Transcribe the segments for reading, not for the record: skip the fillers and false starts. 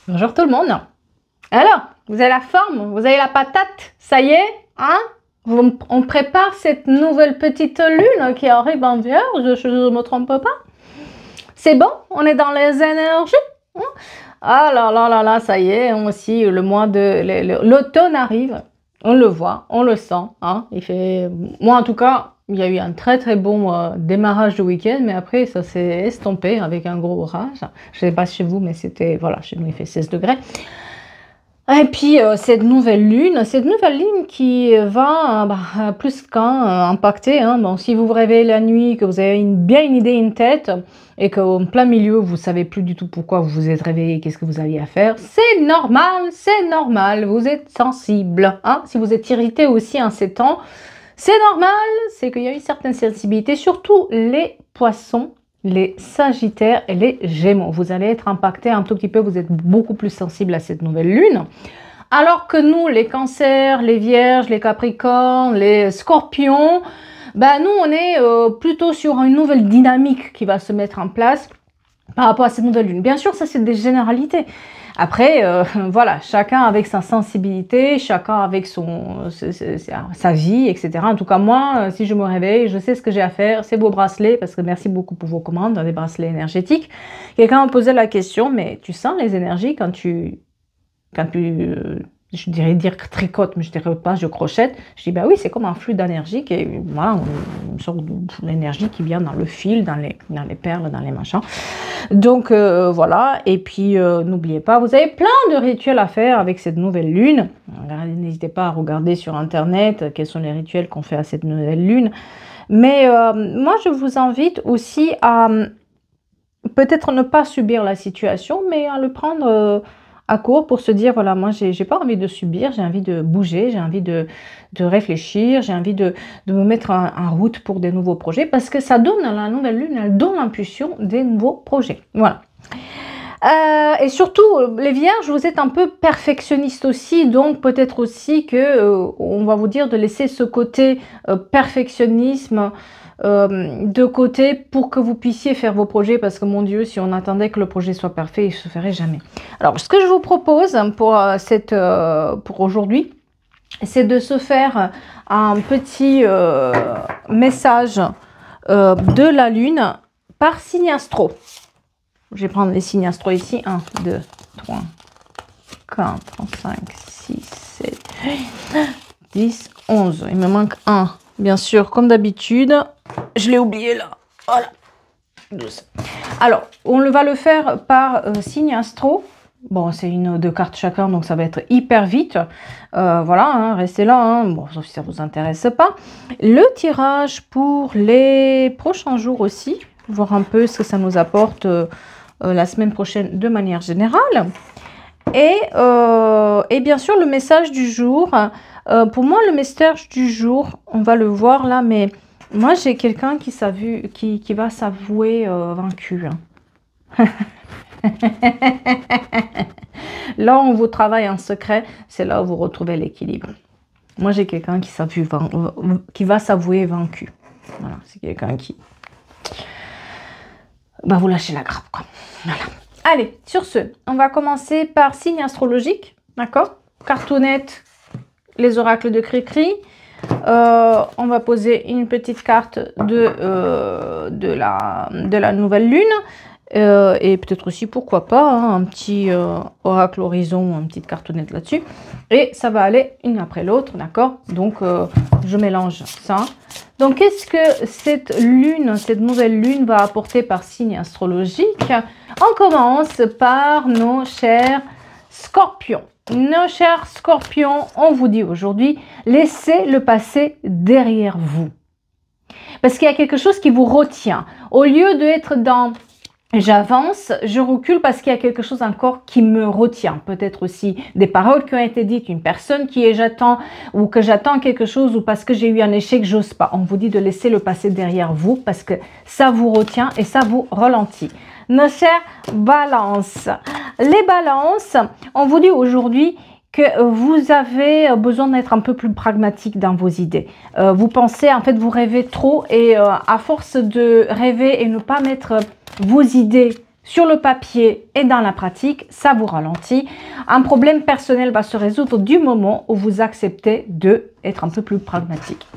Bonjour tout le monde. Alors, vous avez la forme, vous avez la patate, ça y est, hein? On prépare cette nouvelle petite lune qui arrive en Vierge, je ne me trompe pas. C'est bon, on est dans les énergies. Hein? Ah là là là là, ça y est, aussi le mois de l'automne arrive. On le voit, on le sent. Hein? Il fait, moi en tout cas, il y a eu un très bon démarrage de week-end, mais après ça s'est estompé avec un gros orage. Je ne sais pas chez vous, mais c'était, voilà, chez nous il fait 16 degrés. Et puis cette nouvelle lune qui va plus qu'un impacter. Hein. Bon, si vous vous réveillez la nuit, que vous avez bien une idée, une tête, et qu'en plein milieu, vous savez plus du tout pourquoi vous vous êtes réveillé, qu'est-ce que vous aviez à faire, c'est normal, vous êtes sensible. Hein. Si vous êtes irrité aussi en ces temps, c'est normal, c'est qu'il y a une certaine sensibilité, surtout les poissons, les sagittaires et les gémeaux. Vous allez être impacté un tout petit peu, vous êtes beaucoup plus sensible à cette nouvelle lune. Alors que nous, les cancers, les vierges, les capricornes, les scorpions, nous on est plutôt sur une nouvelle dynamique qui va se mettre en place par rapport à cette nouvelle lune. Bien sûr, ça c'est des généralités. Après, voilà, chacun avec sa sensibilité, chacun avec sa vie, etc. En tout cas, moi, si je me réveille, je sais ce que j'ai à faire. C'est vos bracelets, parce que merci beaucoup pour vos commandes, des bracelets énergétiques. Quelqu'un m'a posé la question, mais tu sens les énergies quand tu je dirais dire tricote, mais je dirais pas, je crochette. Je dis, bah oui, c'est comme un flux d'énergie, voilà, une sorte d'énergie qui vient dans le fil, dans les perles, dans les machins. Donc, voilà. Et puis, n'oubliez pas, vous avez plein de rituels à faire avec cette nouvelle lune. N'hésitez pas à regarder sur Internet quels sont les rituels qu'on fait à cette nouvelle lune. Mais moi, je vous invite aussi à peut-être ne pas subir la situation, mais à le prendre à court pour se dire, voilà, moi, j'ai pas envie de subir, j'ai envie de bouger, j'ai envie de réfléchir, j'ai envie de me mettre en route pour des nouveaux projets, parce que ça donne, la nouvelle lune, elle donne l'impulsion des nouveaux projets. Voilà. Et surtout, les vierges, vous êtes un peu perfectionniste aussi, donc peut-être aussi que on va vous dire de laisser ce côté perfectionnisme de côté pour que vous puissiez faire vos projets, parce que mon Dieu, si on attendait que le projet soit parfait, il ne se ferait jamais. Alors, ce que je vous propose pour aujourd'hui, c'est de se faire un petit message de la Lune par signe astro. Je vais prendre les signes astro ici. 1, 2, 3, 4, 5, 6, 7, 8, 10, 11. Il me manque un. Bien sûr, comme d'habitude, je l'ai oublié là. Voilà. Alors, on va le faire par signe astro. Bon, c'est une ou deux cartes chacun, donc ça va être hyper vite. Voilà, hein, restez là. Hein. Bon, sauf si ça ne vous intéresse pas. Le tirage pour les prochains jours aussi. Voir un peu ce que ça nous apporte la semaine prochaine de manière générale. Et bien sûr, le message du jour. Pour moi, le message du jour, on va le voir là, mais moi, j'ai quelqu'un qui va s'avouer vaincu. Hein. Là, on vous travaille en secret, c'est là où vous retrouvez l'équilibre. Moi, j'ai quelqu'un qui va s'avouer vaincu. Voilà, c'est quelqu'un qui... vous lâchez la grappe, quoi. Voilà. Allez, sur ce, on va commencer par signe astrologique, d'accord? Cartonnette, les oracles de Cricri. On va poser une petite carte de la nouvelle lune. Et peut-être aussi, pourquoi pas, hein, un petit oracle horizon, une petite cartonnette là-dessus. Et ça va aller une après l'autre, d'accord? Donc, je mélange ça. Donc, qu'est-ce que cette nouvelle lune va apporter par signe astrologique? On commence par nos chers scorpions. Nos chers scorpions, on vous dit aujourd'hui, laissez le passé derrière vous. Parce qu'il y a quelque chose qui vous retient. Au lieu d'être dans... J'avance, je recule parce qu'il y a quelque chose encore qui me retient. Peut-être aussi des paroles qui ont été dites, une personne qui est j'attends, ou que j'attends quelque chose, ou parce que j'ai eu un échec, j'ose pas. On vous dit de laisser le passé derrière vous parce que ça vous retient et ça vous ralentit. Nos chers balances. Les balances, on vous dit aujourd'hui que vous avez besoin d'être un peu plus pragmatique dans vos idées. Vous pensez, en fait, vous rêvez trop et à force de rêver et ne pas mettre vos idées sur le papier et dans la pratique, ça vous ralentit. Un problème personnel va se résoudre du moment où vous acceptez d'être un peu plus pragmatique.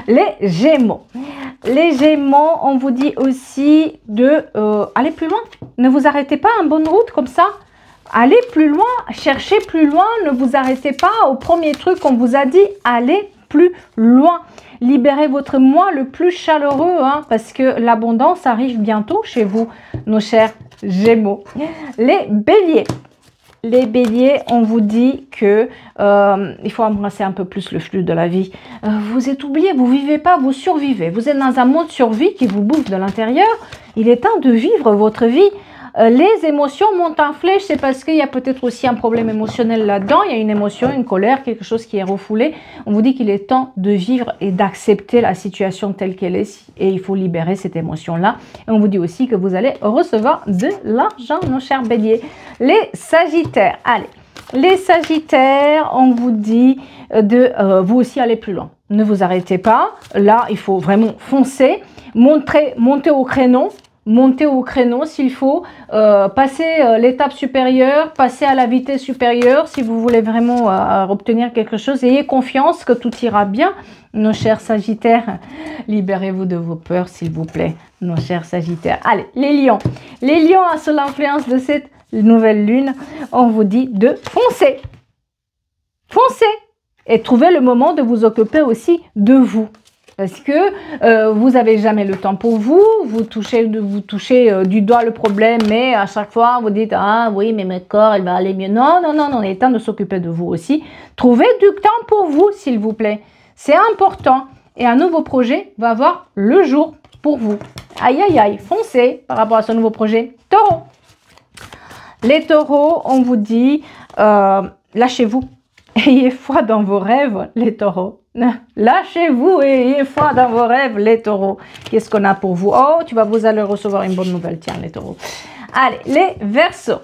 Les Gémeaux. Les Gémeaux, on vous dit aussi de aller plus loin. Ne vous arrêtez pas en bonne route comme ça. Allez plus loin, cherchez plus loin, ne vous arrêtez pas au premier truc qu'on vous a dit, allez plus loin. Libérez votre moi le plus chaleureux, hein, parce que l'abondance arrive bientôt chez vous, nos chers Gémeaux. Les Béliers. Les Béliers, on vous dit que il faut embrasser un peu plus le flux de la vie. Vous êtes oublié, vous vivez pas, vous survivez. Vous êtes dans un mode survie qui vous bouffe de l'intérieur. Il est temps de vivre votre vie. Les émotions montent en flèche, c'est parce qu'il y a peut-être aussi un problème émotionnel là-dedans. Il y a une émotion, une colère, quelque chose qui est refoulé. On vous dit qu'il est temps de vivre et d'accepter la situation telle qu'elle est. Et il faut libérer cette émotion-là. Et on vous dit aussi que vous allez recevoir de l'argent, nos chers béliers. Les Sagittaires, allez. Les Sagittaires, on vous dit de vous aussi aller plus loin. Ne vous arrêtez pas. Là, il faut vraiment foncer, monter au créneau. Montez au créneau s'il faut, passer l'étape supérieure, passer à la vitesse supérieure si vous voulez vraiment obtenir quelque chose. Ayez confiance que tout ira bien, nos chers Sagittaires. Libérez-vous de vos peurs, s'il vous plaît, nos chers Sagittaires. Allez, les Lions. Les Lions, sous l'influence de cette nouvelle lune, on vous dit de foncer. Foncez et trouvez le moment de vous occuper aussi de vous. Parce que vous n'avez jamais le temps pour vous, vous touchez du doigt le problème, mais à chaque fois vous dites « Ah oui, mais mon corps, elle va aller mieux. » Non, non, non, non, il est temps de s'occuper de vous aussi. Trouvez du temps pour vous, s'il vous plaît. C'est important. Et un nouveau projet va voir le jour pour vous. Aïe, aïe, aïe, foncez par rapport à ce nouveau projet. Taureau. Les taureaux, on vous dit lâchez-vous. Ayez foi dans vos rêves, les taureaux. Lâchez-vous et ayez foi dans vos rêves, les taureaux. Qu'est-ce qu'on a pour vous? Oh, vous allez recevoir une bonne nouvelle, tiens, les taureaux. Allez, les Verseaux.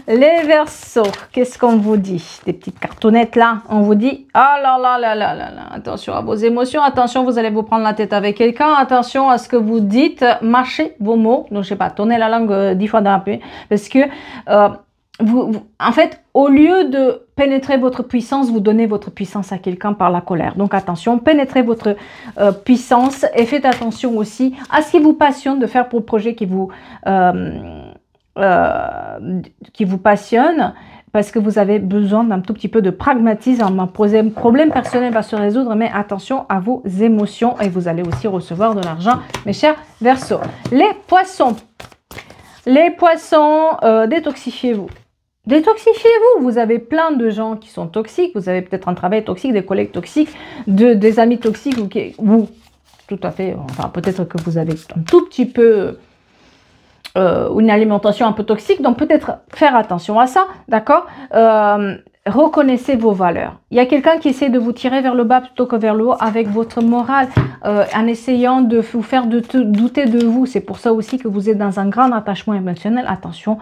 Les Verseaux, qu'est-ce qu'on vous dit? Des petites cartonnettes là, on vous dit, oh là là là là là là, attention à vos émotions, attention, vous allez vous prendre la tête avec quelqu'un, attention à ce que vous dites, mâchez vos mots, donc je sais pas, tournez la langue 10 fois dans la pluie, parce que... en fait, au lieu de pénétrer votre puissance, vous donnez votre puissance à quelqu'un par la colère. Donc attention, pénétrez votre puissance et faites attention aussi à ce qui vous passionne, de faire pour le projet qui vous passionne, parce que vous avez besoin d'un tout petit peu de pragmatisme. Un problème personnel va se résoudre, mais attention à vos émotions et vous allez aussi recevoir de l'argent, mes chers Verseaux. Les Poissons. Les Poissons, détoxifiez-vous. Détoxifiez-vous. Vous avez plein de gens qui sont toxiques. Vous avez peut-être un travail toxique, des collègues toxiques, des amis toxiques. Ou tout à fait. Enfin, peut-être que vous avez un tout petit peu une alimentation un peu toxique. Donc, peut-être faire attention à ça. D'accord? Reconnaissez vos valeurs. Il y a quelqu'un qui essaie de vous tirer vers le bas plutôt que vers le haut avec votre morale, en essayant de vous faire douter de vous. C'est pour ça aussi que vous êtes dans un grand attachement émotionnel. Attention,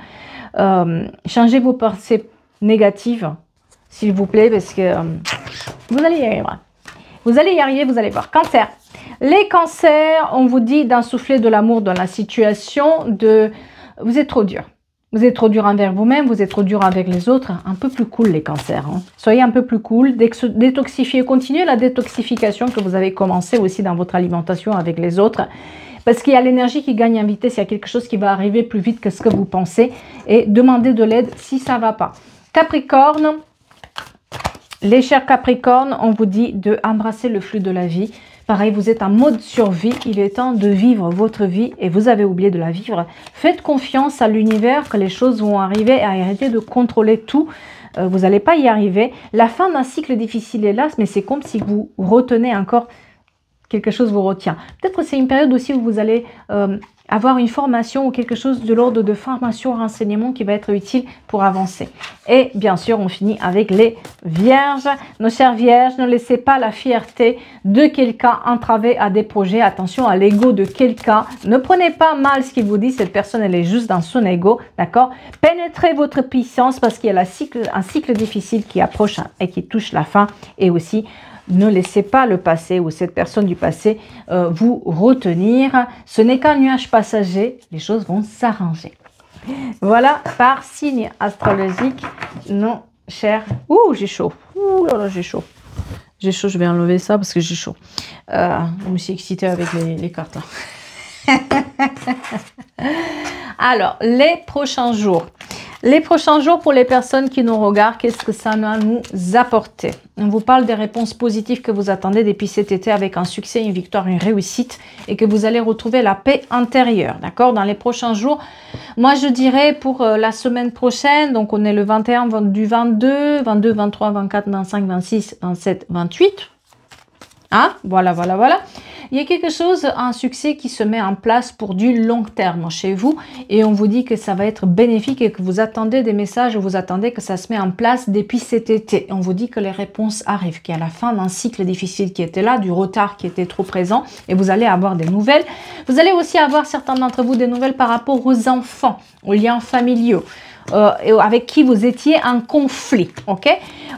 changez vos pensées négatives, s'il vous plaît, parce que vous allez y arriver. Vous allez y arriver, vous allez voir. Cancer. Les cancers, on vous dit d'insuffler de l'amour dans la situation, vous êtes trop dur. Vous êtes trop dur envers vous-même, vous êtes trop dur avec les autres. Un peu plus cool, les cancers. Hein. Soyez un peu plus cool. Détoxifiez, continuez la détoxification que vous avez commencé aussi dans votre alimentation avec les autres. Parce qu'il y a l'énergie qui gagne en vitesse. Il y a quelque chose qui va arriver plus vite que ce que vous pensez. Et demandez de l'aide si ça ne va pas. Capricorne. Les chers Capricornes, on vous dit de embrasser le flux de la vie. Pareil, vous êtes en mode survie, il est temps de vivre votre vie et vous avez oublié de la vivre. Faites confiance à l'univers que les choses vont arriver et arrêtez de contrôler tout. Vous n'allez pas y arriver. La fin d'un cycle difficile est là, mais c'est comme si vous retenez encore quelque chose vous retient. Peut-être que c'est une période aussi où vous allez avoir une formation ou quelque chose de l'ordre de formation, renseignement qui va être utile pour avancer. Et bien sûr, on finit avec les Vierges. Nos chers Vierges, ne laissez pas la fierté de quelqu'un entraver à des projets. Attention à l'ego de quelqu'un. Ne prenez pas mal ce qu'il vous dit. Cette personne, elle est juste dans son ego. D'accord? Pénétrez votre puissance parce qu'il y a un cycle difficile qui approche et qui touche la fin. Et aussi, ne laissez pas le passé ou cette personne du passé vous retenir. Ce n'est qu'un nuage passager. Les choses vont s'arranger. Voilà, par signe astrologique, non, cher. Ouh, j'ai chaud. Ouh là là, j'ai chaud. J'ai chaud, je vais enlever ça parce que j'ai chaud. Je me suis excitée avec les cartes là. Alors, les prochains jours. Les prochains jours pour les personnes qui nous regardent, qu'est-ce que ça va nous apporter? On vous parle des réponses positives que vous attendez depuis cet été avec un succès, une victoire, une réussite et que vous allez retrouver la paix intérieure, d'accord? Dans les prochains jours, moi je dirais pour la semaine prochaine, donc on est le 21 du 22, 22, 23, 24, 25, 26, 27, 28. Hein? Voilà, voilà, voilà. Il y a quelque chose, un succès qui se met en place pour du long terme chez vous et on vous dit que ça va être bénéfique et que vous attendez des messages, vous attendez que ça se met en place depuis cet été. On vous dit que les réponses arrivent, qu'il y a la fin d'un cycle difficile qui était là, du retard qui était trop présent et vous allez avoir des nouvelles. Vous allez aussi avoir certains d'entre vous des nouvelles par rapport aux enfants, aux liens familiaux. Avec qui vous étiez en conflit, ok?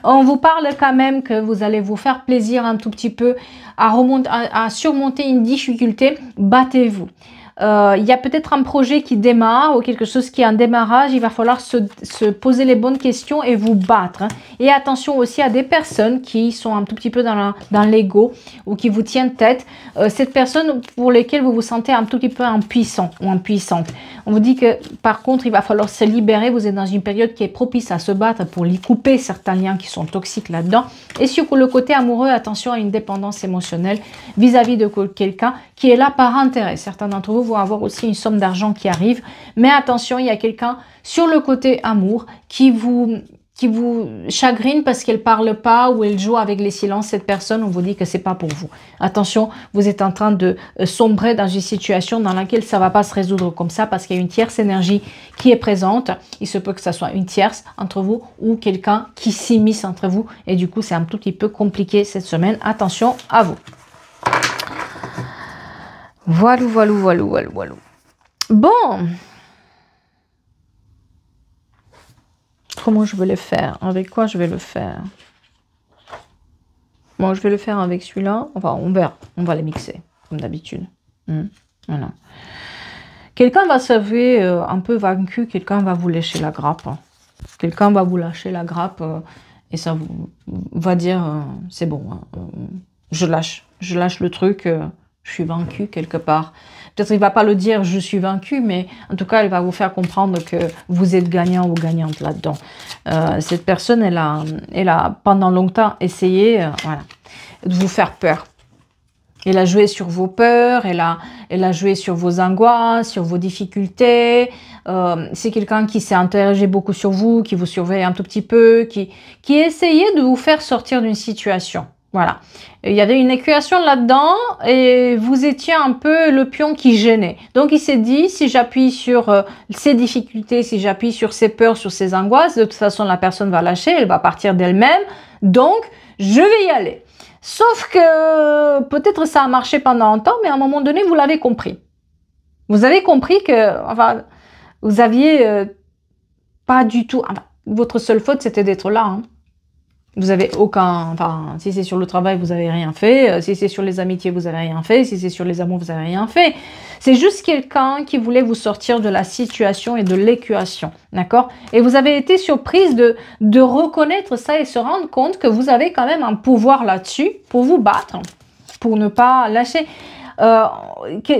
On vous parle quand même que vous allez vous faire plaisir un tout petit peu à surmonter une difficulté, battez-vous. Il y a peut-être un projet qui démarre ou quelque chose qui est en démarrage, il va falloir se poser les bonnes questions et vous battre. Hein. Et attention aussi à des personnes qui sont un tout petit peu dans l'ego ou qui vous tiennent tête. Cette personne pour lesquelles vous vous sentez un tout petit peu impuissant ou impuissante. On vous dit que par contre, il va falloir se libérer. Vous êtes dans une période qui est propice à se battre pour y couper certains liens qui sont toxiques là-dedans. Et sur le côté amoureux, attention à une dépendance émotionnelle vis-à-vis de quelqu'un qui est là par intérêt. Certains d'entre vous vont avoir aussi une somme d'argent qui arrive. Mais attention, il y a quelqu'un sur le côté amour qui vous chagrine parce qu'elle parle pas ou elle joue avec les silences. Cette personne, on vous dit que c'est pas pour vous. Attention, vous êtes en train de sombrer dans une situation dans laquelle ça va pas se résoudre comme ça parce qu'il y a une tierce énergie qui est présente. Il se peut que ça soit une tierce entre vous ou quelqu'un qui s'immisce entre vous et du coup, c'est un tout petit peu compliqué cette semaine. Attention à vous. Voilà, voilà, voilà, voilà, voilà. Bon. Comment je vais le faire? Avec quoi je vais le faire? Bon, je vais le faire avec celui-là. Enfin, on verra. On va les mixer, comme d'habitude. Voilà. Quelqu'un va s'avouer un peu vaincu. Quelqu'un va vous lâcher la grappe. Quelqu'un va vous lâcher la grappe et ça vous va dire c'est bon. Je lâche le truc. Je suis vaincu quelque part. Peut-être il ne va pas le dire je suis vaincu, mais en tout cas, il va vous faire comprendre que vous êtes gagnant ou gagnante là-dedans. Cette personne, elle a pendant longtemps essayé voilà, de vous faire peur. Elle a joué sur vos peurs, elle a joué sur vos angoisses, sur vos difficultés. C'est quelqu'un qui s'est interrogé beaucoup sur vous, qui vous surveille un tout petit peu, qui essayait de vous faire sortir d'une situation. Voilà. Il y avait une équation là-dedans et vous étiez un peu le pion qui gênait. Donc, il s'est dit, si j'appuie sur ses difficultés, si j'appuie sur ses peurs, sur ses angoisses, de toute façon, la personne va lâcher, elle va partir d'elle-même. Donc, je vais y aller. Sauf que peut-être ça a marché pendant un temps, mais à un moment donné, vous l'avez compris. Vous avez compris que enfin, vous aviez pas du tout... Enfin, votre seule faute, c'était d'être là. Hein. Vous avez aucun... Enfin, si c'est sur le travail, vous n'avez rien fait. Si c'est sur les amitiés, vous n'avez rien fait. Si c'est sur les amours, vous n'avez rien fait. C'est juste quelqu'un qui voulait vous sortir de la situation et de l'équation. D'accord? Et vous avez été surprise de reconnaître ça et se rendre compte que vous avez quand même un pouvoir là-dessus pour vous battre, pour ne pas lâcher.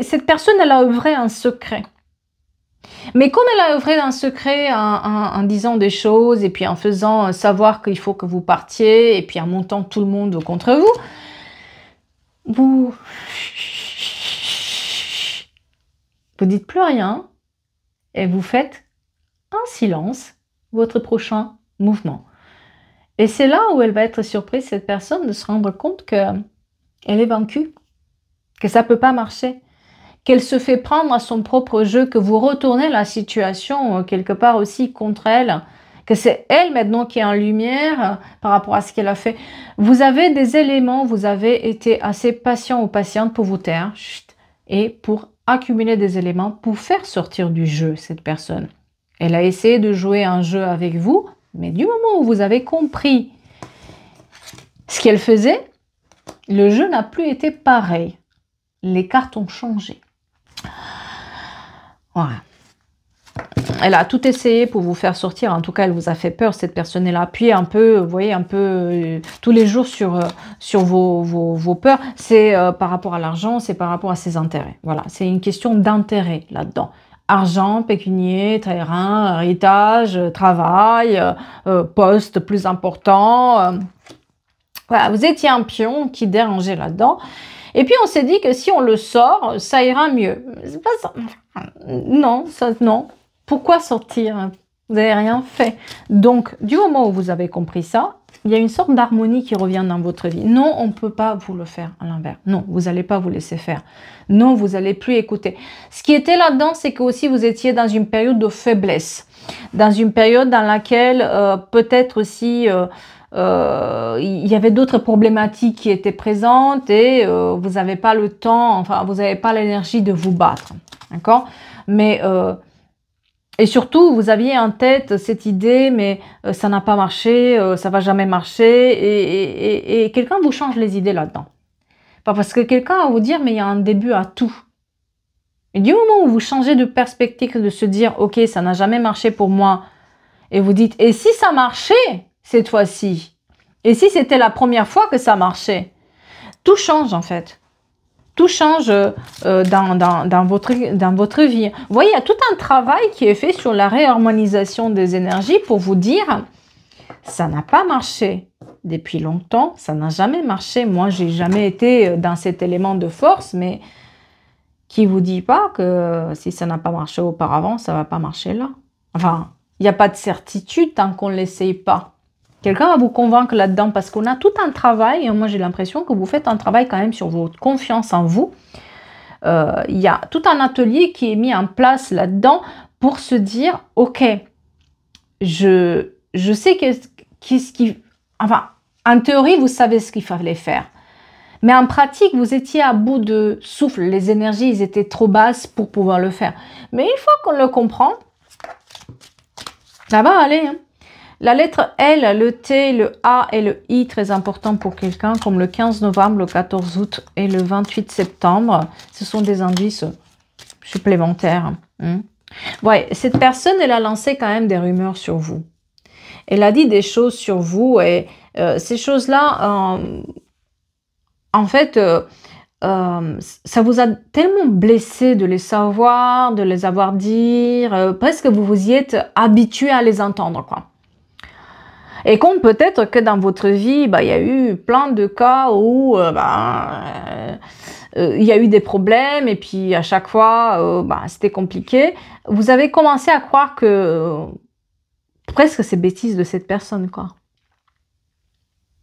Cette personne, elle a œuvré un secret. Mais comme elle a œuvré un secret en disant des choses et puis en faisant savoir qu'il faut que vous partiez et puis en montant tout le monde contre vous dites plus rien et vous faites en silence votre prochain mouvement. Et c'est là où elle va être surprise, cette personne, de se rendre compte qu'elle est vaincue, que ça ne peut pas marcher. Qu'elle se fait prendre à son propre jeu, que vous retournez la situation quelque part aussi contre elle, que c'est elle maintenant qui est en lumière par rapport à ce qu'elle a fait. Vous avez des éléments, vous avez été assez patient ou patiente pour vous taire et pour accumuler des éléments pour faire sortir du jeu cette personne. Elle a essayé de jouer un jeu avec vous, mais du moment où vous avez compris ce qu'elle faisait, le jeu n'a plus été pareil. Les cartes ont changé. Voilà. elle a tout essayé pour vous faire sortir. En tout cas, elle vous a fait peur, cette personne. Elle a appuyé un peu, vous voyez, un peu tous les jours sur vos peurs. C'est par rapport à l'argent, c'est par rapport à ses intérêts. Voilà, c'est une question d'intérêt là-dedans. Argent, pécunier, terrain, héritage, travail, poste plus important. Voilà, vous étiez un pion qui dérangeait là-dedans. Et puis on s'est dit que si on le sort, ça ira mieux. C'est pas ça. Non, ça, non. Pourquoi sortir? Vous n'avez rien fait. Donc, du moment où vous avez compris ça, il y a une sorte d'harmonie qui revient dans votre vie. Non, on ne peut pas vous le faire à l'inverse. Non, vous n'allez pas vous laisser faire. Non, vous n'allez plus écouter. Ce qui était là-dedans, c'est que aussi vous étiez dans une période de faiblesse. Dans une période dans laquelle peut-être aussi... il y avait d'autres problématiques qui étaient présentes et vous n'avez pas le temps, enfin vous n'avez pas l'énergie de vous battre, d'accord? Mais et surtout vous aviez en tête cette idée, mais ça n'a pas marché, ça va jamais marcher, et quelqu'un vous change les idées là-dedans. Parce que quelqu'un va vous dire, mais il y a un début à tout. Et du moment où vous changez de perspective, de se dire, ok, ça n'a jamais marché pour moi, et vous dites, et si ça marchait cette fois-ci? Et si c'était la première fois que ça marchait? Tout change en fait. Tout change dans votre vie. Vous voyez, il y a tout un travail qui est fait sur la réharmonisation des énergies pour vous dire, ça n'a pas marché depuis longtemps, ça n'a jamais marché. Moi, j'ai jamais été dans cet élément de force, mais qui vous dit pas que si ça n'a pas marché auparavant, ça va pas marcher là? Enfin, il n'y a pas de certitude tant qu'on ne l'essaye pas. Quelqu'un va vous convaincre là-dedans parce qu'on a tout un travail. Et moi, j'ai l'impression que vous faites un travail quand même sur votre confiance en vous. Il y a tout un atelier qui est mis en place là-dedans pour se dire, ok, je sais qu'est-ce qui... Enfin, en théorie, vous savez ce qu'il fallait faire. Mais en pratique, vous étiez à bout de souffle. Les énergies, ils étaient trop basses pour pouvoir le faire. Mais une fois qu'on le comprend, ça va aller, hein. La lettre L, le T, le A et le I, très important pour quelqu'un, comme le 15 novembre, le 14 août et le 28 septembre. Ce sont des indices supplémentaires. Ouais, cette personne, elle a lancé quand même des rumeurs sur vous. Elle a dit des choses sur vous et ces choses-là, en fait, ça vous a tellement blessé de les savoir, de les avoir dire, presque vous vous y êtes habitué à les entendre, quoi. Et comme peut-être que dans votre vie, il y a eu plein de cas où il y a eu des problèmes et puis à chaque fois, c'était compliqué. Vous avez commencé à croire que presque c'est bêtise de cette personne, quoi.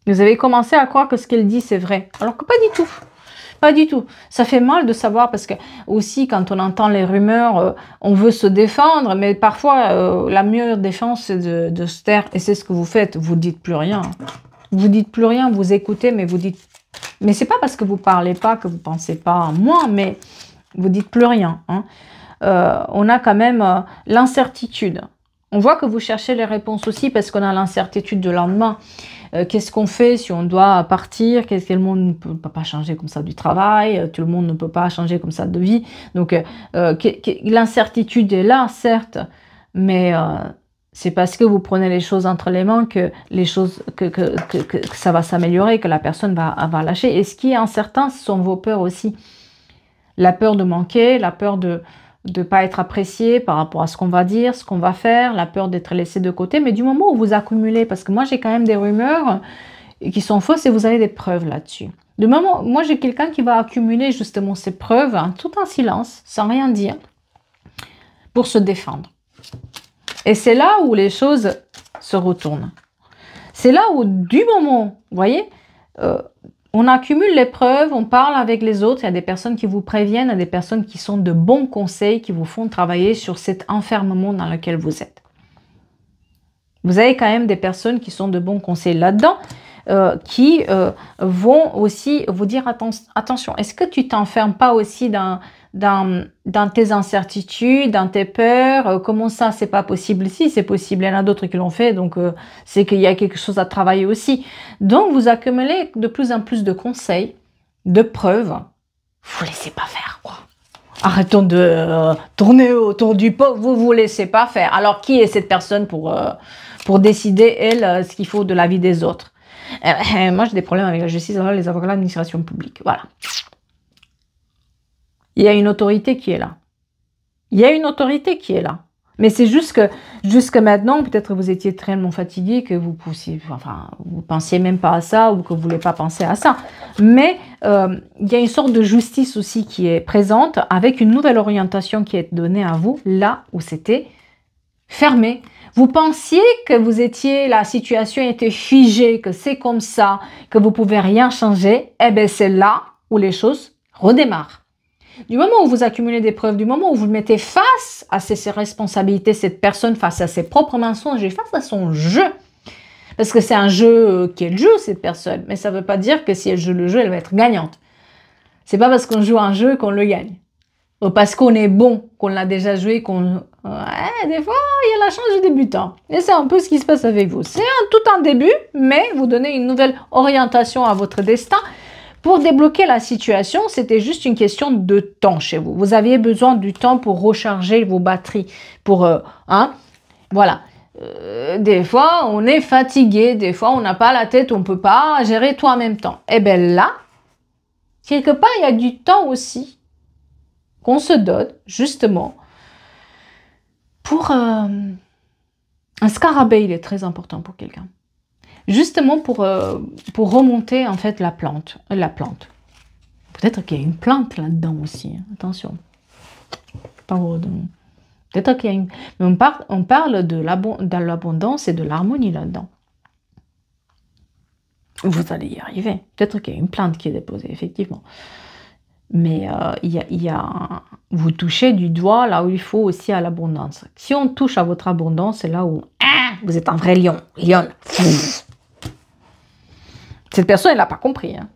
Vous avez commencé à croire que ce qu'elle dit, c'est vrai. Alors que pas du tout. Pas du tout. Ça fait mal de savoir parce que aussi quand on entend les rumeurs, on veut se défendre, mais parfois la meilleure défense c'est de se taire et c'est ce que vous faites. Vous dites plus rien. Vous dites plus rien, vous écoutez, mais vous dites. Mais c'est pas parce que vous parlez pas que vous pensez pas en moi, mais vous dites plus rien. Hein. On a quand même l'incertitude. On voit que vous cherchez les réponses aussi parce qu'on a l'incertitude de lendemain. Qu'est-ce qu'on fait si on doit partir? Qu'est-ce que le monde ne peut pas changer comme ça du travail? Tout le monde ne peut pas changer comme ça de vie. Donc, l'incertitude est là, certes, mais c'est parce que vous prenez les choses entre les mains que les choses que ça va s'améliorer, que la personne va lâcher. Et ce qui est incertain, ce sont vos peurs aussi. La peur de manquer, la peur de ne pas être apprécié par rapport à ce qu'on va dire, ce qu'on va faire, la peur d'être laissé de côté. Mais du moment où vous accumulez, parce que moi j'ai quand même des rumeurs qui sont fausses et vous avez des preuves là-dessus. Du moment, moi j'ai quelqu'un qui va accumuler justement ces preuves, hein, tout en silence, sans rien dire, pour se défendre. Et c'est là où les choses se retournent. C'est là où du moment, vous voyez, on accumule les preuves, on parle avec les autres, il y a des personnes qui vous préviennent, il y a des personnes qui sont de bons conseils, qui vous font travailler sur cet enfermement dans lequel vous êtes. Vous avez quand même des personnes qui sont de bons conseils là-dedans, qui vont aussi vous dire attention, est-ce que tu t'enfermes pas aussi dans tes incertitudes, dans tes peurs? Comment ça, c'est pas possible? Si, c'est possible, il y en a d'autres qui l'ont fait, donc c'est qu'il y a quelque chose à travailler aussi. Donc, vous accumulez de plus en plus de conseils, de preuves. Vous ne laissez pas faire, quoi. Arrêtons de tourner autour du pot, vous vous laissez pas faire. Alors, qui est cette personne pour décider, elle, ce qu'il faut de la vie des autres? Moi, j'ai des problèmes avec la justice, alors les avocats, l'administration publique. Voilà. Il y a une autorité qui est là. Il y a une autorité qui est là. Mais c'est juste que, jusque maintenant, peut-être que vous étiez tellement fatigué que vous pensiez même pas à ça ou que vous voulez pas penser à ça. Mais il y a une sorte de justice aussi qui est présente avec une nouvelle orientation qui est donnée à vous là où c'était fermé. Vous pensiez que vous étiez, la situation était figée, que c'est comme ça, que vous pouvez rien changer. Eh bien, c'est là où les choses redémarrent. Du moment où vous accumulez des preuves, du moment où vous mettez face à ses responsabilités, cette personne face à ses propres mensonges et face à son jeu, parce que c'est un jeu qui est le jeu, cette personne, mais ça ne veut pas dire que si elle joue le jeu, elle va être gagnante. C'est pas parce qu'on joue un jeu qu'on le gagne. Ou parce qu'on est bon, qu'on l'a déjà joué, qu'on... Ouais, des fois, il y a la chance du débutant. Et c'est un peu ce qui se passe avec vous. C'est tout un début, mais vous donnez une nouvelle orientation à votre destin. Pour débloquer la situation, c'était juste une question de temps chez vous. Vous aviez besoin du temps pour recharger vos batteries. Voilà. Des fois, on est fatigué. Des fois, on n'a pas la tête. On ne peut pas gérer tout en même temps. Eh bien là, quelque part, il y a du temps aussi qu'on se donne, justement, pour... un scarabée, il est très important pour quelqu'un. Justement pour remonter en fait la plante. Peut-être qu'il y a une plante là-dedans aussi. Hein. Attention. Peut-être qu'il y a une... Mais on parle de l'abondance et de l'harmonie là-dedans. Vous allez y arriver. Peut-être qu'il y a une plante qui est déposée, effectivement. Mais vous touchez du doigt là où il faut aussi à l'abondance. Si on touche à votre abondance, c'est là où vous êtes un vrai lion. Lionne. Cette personne, elle n'a pas compris. Hein.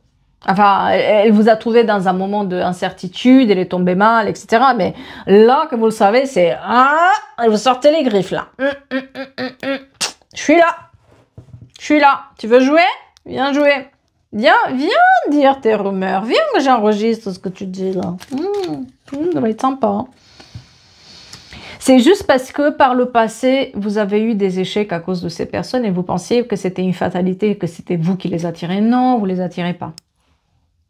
Enfin, elle vous a trouvé dans un moment d'incertitude, elle est tombée mal, etc. Mais là, que vous le savez, c'est... vous sortez les griffes, là. Je suis là. Je suis là. Tu veux jouer? Viens jouer. Viens dire tes rumeurs. Viens que j'enregistre ce que tu dis, là. Ça va être sympa. Hein. C'est juste parce que par le passé, vous avez eu des échecs à cause de ces personnes et vous pensiez que c'était une fatalité, que c'était vous qui les attirez. Non, vous ne les attirez pas.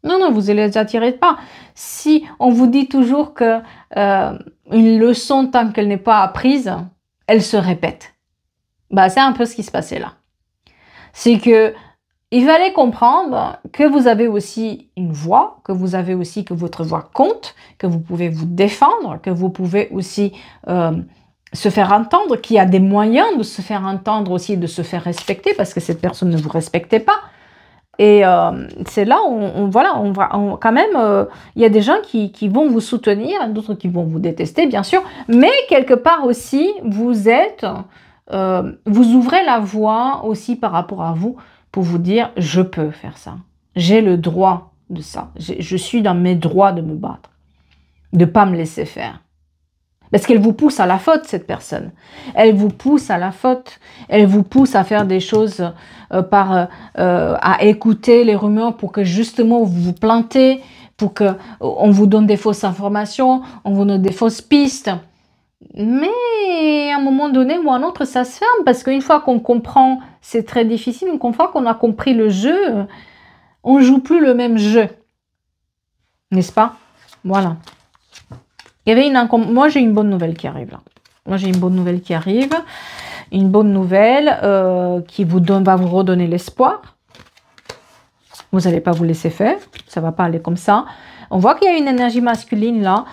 Non, vous ne les attirez pas. Si on vous dit toujours que une leçon, tant qu'elle n'est pas apprise, elle se répète. Bah, c'est un peu ce qui se passait là. C'est que il fallait comprendre que vous avez aussi une voix, que votre voix compte, que vous pouvez vous défendre, que vous pouvez aussi se faire entendre, qu'il y a des moyens de se faire entendre aussi, de se faire respecter, parce que cette personne ne vous respectait pas. Et c'est là où quand même, il y a des gens qui vont vous soutenir, d'autres qui vont vous détester, bien sûr, mais quelque part aussi, vous ouvrez la voie aussi par rapport à vous, pour vous dire, je peux faire ça. J'ai le droit de ça. Je suis dans mes droits de me battre. De ne pas me laisser faire. Parce qu'elle vous pousse à la faute, cette personne. Elle vous pousse à la faute. Elle vous pousse à faire des choses, à écouter les rumeurs pour que justement vous vous plantez, pour qu'on vous donne des fausses informations, on vous donne des fausses pistes. Mais à un moment donné ou à un autre, ça se ferme parce qu'une fois qu'on comprend, c'est très difficile. Une fois qu'on a compris le jeu, on ne joue plus le même jeu. N'est-ce pas? Voilà. Moi, j'ai une bonne nouvelle qui arrive là. Moi, j'ai une bonne nouvelle qui arrive. Une bonne nouvelle qui va vous redonner l'espoir. Vous n'allez pas vous laisser faire. Ça ne va pas aller comme ça. On voit qu'il y a une énergie masculine là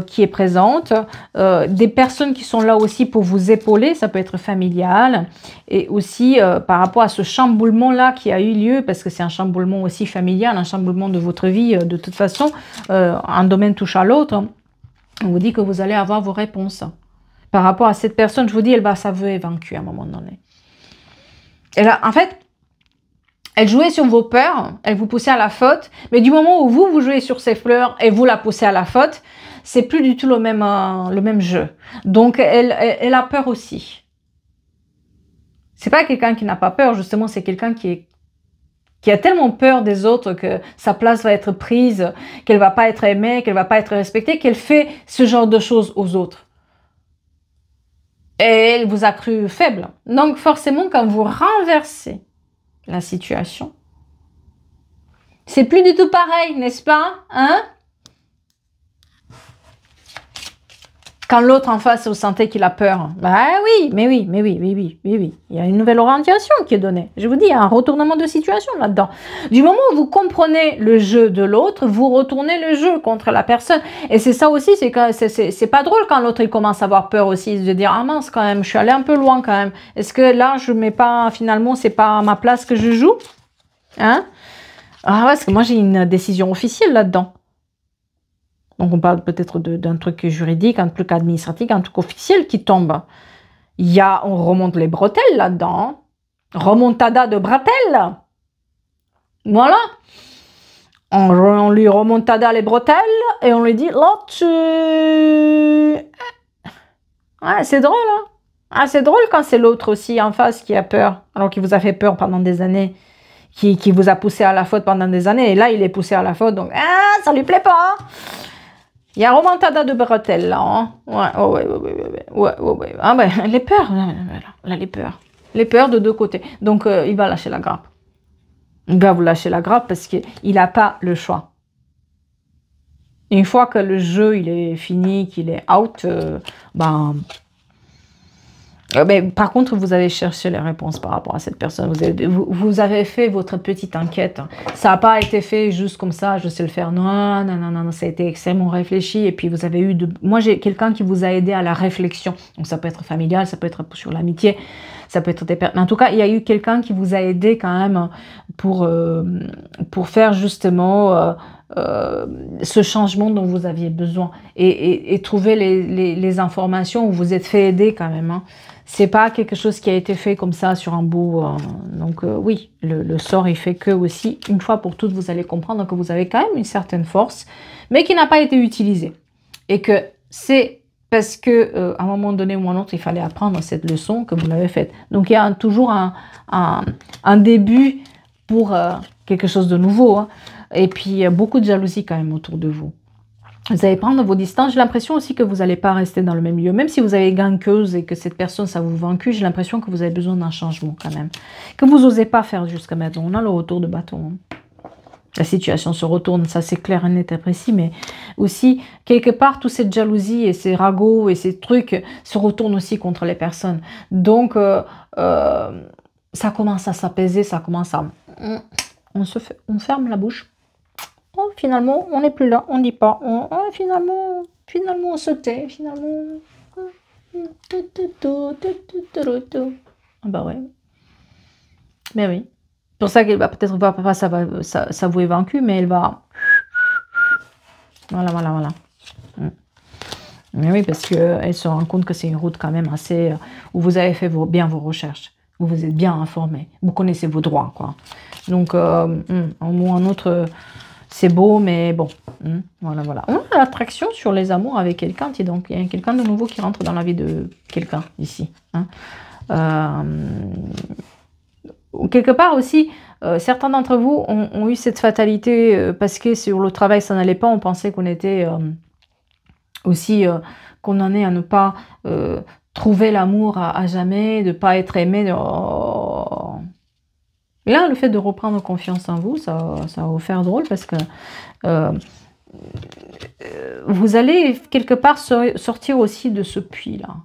qui est présente. Des personnes qui sont là aussi pour vous épauler. Ça peut être familial. Et aussi par rapport à ce chamboulement là qui a eu lieu. Parce que c'est un chamboulement aussi familial. Un chamboulement de votre vie. De toute façon, un domaine touche à l'autre. On vous dit que vous allez avoir vos réponses. Par rapport à cette personne, je vous dis, elle va s'avouer vaincue à un moment donné. En fait, elle jouait sur vos peurs, elle vous poussait à la faute, mais du moment où vous jouez sur ses fleurs et vous la poussez à la faute, c'est plus du tout le même jeu. Donc, elle a peur aussi. C'est pas quelqu'un qui n'a pas peur, justement, c'est quelqu'un qui qui a tellement peur des autres que sa place va être prise, qu'elle va pas être aimée, qu'elle va pas être respectée, qu'elle fait ce genre de choses aux autres. Et elle vous a cru faible. Donc forcément, quand vous renversez la situation, c'est plus du tout pareil, n'est-ce pas, hein? Quand l'autre en face, vous sentez qu'il a peur. Bah oui, mais oui. Il y a une nouvelle orientation qui est donnée. Je vous dis, il y a un retournement de situation là-dedans. Du moment où vous comprenez le jeu de l'autre, vous retournez le jeu contre la personne. Et c'est ça aussi, c'est que c'est pas drôle quand l'autre il commence à avoir peur aussi, de dire ah mince quand même, je suis allé un peu loin quand même. Est-ce que là je mets pas finalement c'est pas à ma place que je joue, hein? Ah ouais, parce que moi j'ai une décision officielle là-dedans. Donc, on parle peut-être d'un truc juridique, un truc administratif, un truc officiel qui tombe. On remonte les bretelles là-dedans. Remontada de bretelles. Voilà. On lui remontada les bretelles et on lui dit, là, Ouais, c'est drôle, hein. Ah, c'est drôle quand c'est l'autre aussi en face qui a peur, alors qu'il vous a fait peur pendant des années, qui vous a poussé à la faute pendant des années, et là, il est poussé à la faute, donc, ça lui plaît pas. Il y a remontada de bretelles, là, hein. Ouais. Ah ben, les peurs, là, les peurs. Les peurs de deux côtés. Donc, il va lâcher la grappe. Il va vous lâcher la grappe parce qu'il n'a pas le choix. Une fois que le jeu, il est fini, qu'il est out, par contre, vous avez cherché les réponses par rapport à cette personne. Vous avez fait votre petite enquête. Ça n'a pas été fait juste comme ça, je sais le faire. Non, ça a été extrêmement réfléchi. Et puis, vous avez eu Moi, j'ai quelqu'un qui vous a aidé à la réflexion. Donc, ça peut être familial, ça peut être sur l'amitié, ça peut être des personnes. En tout cas, il y a eu quelqu'un qui vous a aidé quand même pour faire justement ce changement dont vous aviez besoin. Et trouver les informations où vous êtes fait aider quand même, hein. C'est pas quelque chose qui a été fait comme ça sur un bout. Donc oui, le sort, il fait que aussi, une fois pour toutes, vous allez comprendre que vous avez quand même une certaine force, mais qui n'a pas été utilisée. Et que c'est parce que à un moment donné ou à un autre, il fallait apprendre cette leçon que vous l'avez faite. Donc il y a toujours un début pour quelque chose de nouveau, hein. Et puis il y a beaucoup de jalousie quand même autour de vous. Vous allez prendre vos distances. J'ai l'impression aussi que vous n'allez pas rester dans le même lieu. Même si vous avez ganqueuse et que cette personne, ça vous vaincu, j'ai l'impression que vous avez besoin d'un changement quand même. Que vous n'osez pas faire jusqu'à maintenant. On a le retour de bâton, hein. La situation se retourne, ça c'est clair, net et précis. Mais aussi, quelque part, toute cette jalousie et ces ragots et ces trucs se retournent aussi contre les personnes. Donc, ça commence à s'apaiser, ça commence à... On ferme la bouche. Oh, finalement, on n'est plus là, on ne dit pas. Finalement, on se tait. Finalement. Ah bah ouais. Mais oui. C'est pour ça qu'elle va peut-être pas s'avouer vaincue, mais elle va... Voilà. Mais oui, parce qu'elle se rend compte que c'est une route quand même assez... où vous avez fait bien vos recherches. Où vous êtes bien informé. Vous connaissez vos droits, quoi. Donc, un mot ou un autre... C'est beau, mais bon. Voilà. On a l'attraction sur les amours avec quelqu'un. Donc, il y a quelqu'un de nouveau qui rentre dans la vie de quelqu'un ici, hein. Quelque part aussi, certains d'entre vous ont eu cette fatalité parce que sur le travail, ça n'allait pas. On pensait qu'on était aussi condamné à ne pas trouver l'amour à jamais, de ne pas être aimé. Là, le fait de reprendre confiance en vous, ça va vous faire drôle parce que vous allez quelque part sortir aussi de ce puits-là.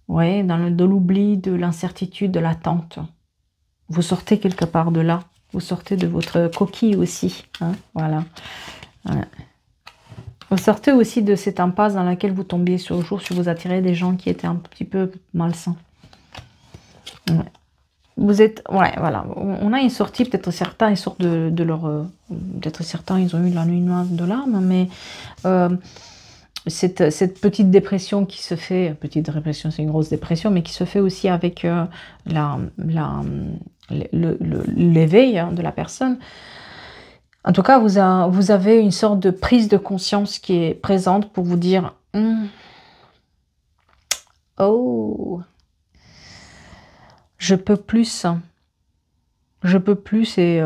Ouais, de l'oubli, de l'incertitude, de l'attente. Vous sortez quelque part de là. Vous sortez de votre coquille aussi, hein, voilà. Vous sortez aussi de cette impasse dans laquelle vous tombiez sur le jour si vous attirez des gens qui étaient un petit peu malsains. Ouais. Vous êtes, voilà, on a une sortie, peut-être certains, ils sortent de leur, peut-être certains, ils ont eu la nuit noire de larmes, mais cette petite dépression qui se fait, petite dépression, c'est une grosse dépression, mais qui se fait aussi avec l'éveil, hein, de la personne. En tout cas, vous avez une sorte de prise de conscience qui est présente pour vous dire, oh, je peux plus. Je peux plus et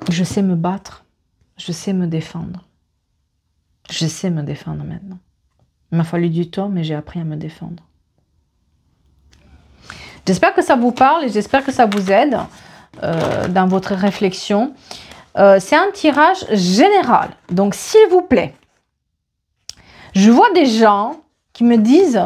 je sais me battre. Je sais me défendre. Je sais me défendre maintenant. Il m'a fallu du temps, mais j'ai appris à me défendre. J'espère que ça vous parle et j'espère que ça vous aide dans votre réflexion. C'est un tirage général. Donc, s'il vous plaît, je vois des gens qui me disent,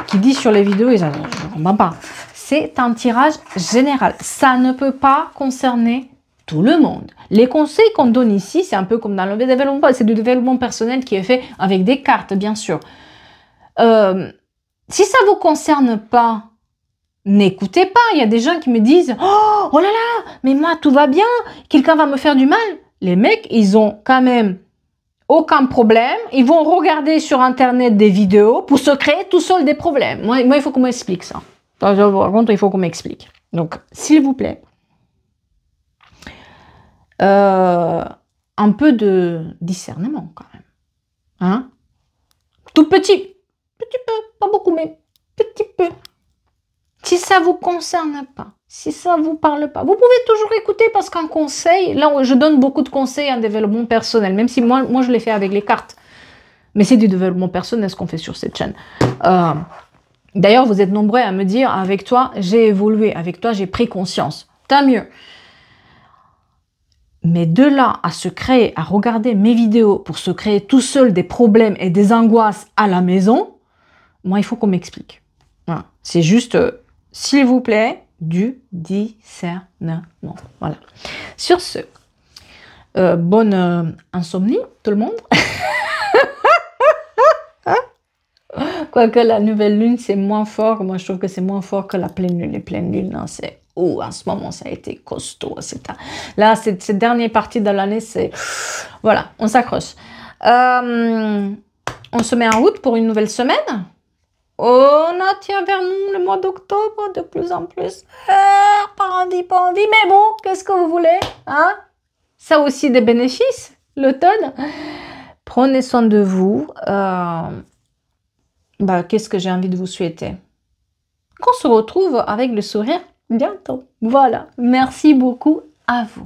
qui disent sur les vidéos, je ne comprends pas. C'est un tirage général. Ça ne peut pas concerner tout le monde. Les conseils qu'on donne ici, c'est un peu comme dans le développement, c'est du développement personnel qui est fait avec des cartes, bien sûr. Si ça ne vous concerne pas, n'écoutez pas. Il y a des gens qui me disent « Oh là là, mais moi, tout va bien, quelqu'un va me faire du mal. » Les mecs, ils ont quand même aucun problème. Ils vont regarder sur Internet des vidéos pour se créer tout seul des problèmes. Moi il faut qu'on m'explique ça. Par contre, il faut qu'on m'explique. Donc, s'il vous plaît, un peu de discernement quand même. Hein? Tout petit peu, pas beaucoup, mais petit peu. Si ça ne vous concerne pas, si ça ne vous parle pas, vous pouvez toujours écouter parce qu'un conseil, là je donne beaucoup de conseils en développement personnel, même si moi je l'ai fait avec les cartes. Mais c'est du développement personnel ce qu'on fait sur cette chaîne. D'ailleurs, vous êtes nombreux à me dire, avec toi, j'ai évolué, avec toi, j'ai pris conscience. Tant mieux. Mais de là à se créer, à regarder mes vidéos pour se créer tout seul des problèmes et des angoisses à la maison, moi, il faut qu'on m'explique. Voilà. C'est juste, s'il vous plaît, du discernement. Voilà. Sur ce, bonne insomnie, tout le monde. Quoique la nouvelle lune, c'est moins fort. Moi, je trouve que c'est moins fort que la pleine lune. Les pleines lunes, hein, c'est... Oh, en ce moment, ça a été costaud. Là, cette dernière partie de l'année, c'est... Voilà, on s'accroche. On se met en route pour une nouvelle semaine. On attire vers nous le mois d'octobre de plus en plus. Pas envie, mais bon, qu'est-ce que vous voulez, hein? Ça a aussi des bénéfices, l'automne. Prenez soin de vous. Qu'est-ce que j'ai envie de vous souhaiter? Qu'on se retrouve avec le sourire bientôt. Voilà. Merci beaucoup à vous.